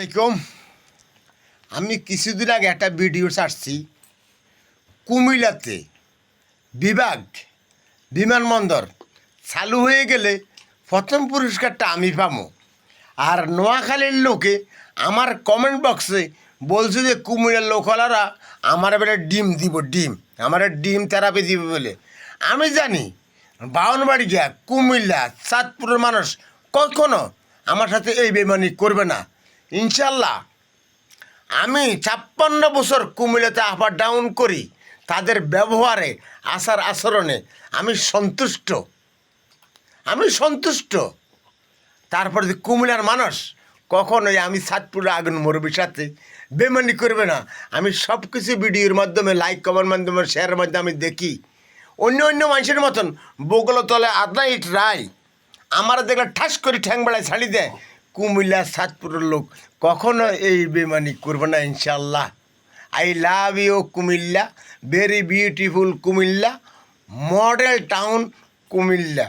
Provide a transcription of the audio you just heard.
আলাইকুম। আমি কিছুদিন আগে একটা ভিডিও ছাড়ছি কুমিল্লাতে বিমানবন্দর চালু হয়ে গেলে প্রথম পুরস্কারটা আমি পাবো। আর নোয়াখালীর লোকে আমার কমেন্ট বক্সে বলছে যে কুমিল্লার লোকালরা আমার এবারে ডিম দিব, আমার ডিম থেরাপি দিবে বলে। আমি জানি বাউনবাড়ি গিয়া কুমিল্লা চাঁদপুরের মানুষ কখনো আমার সাথে এই বেমানি করবে না ইনশাল্লাহ। আমি 56 বছর কুমিল্লাতে আপ ডাউন করি, তাদের ব্যবহারে আচার আচরণে আমি সন্তুষ্ট। তারপরে যে কুমিল্লার মানুষ কখনোই আমি চাঁদপুরে আগুন মুরব্বীর সাথে বেমানি করবে না। আমি সব কিছু ভিডিওর মাধ্যমে লাইক কমেন্ট মাধ্যমে শেয়ারের মাধ্যমে আমি দেখি। অন্য মানুষের মতন বগল তলে আদা ইট রায় আমার দেখলে ঠাস করে ঠ্যাং বেড়ায় ছাড়ি দেয়। কুমিল্লা চাঁদপুরের লোক কখনো এই বেমানি করবে না ইনশাল্লাহ। I love you Comilla, very beautiful Comilla, model town Comilla.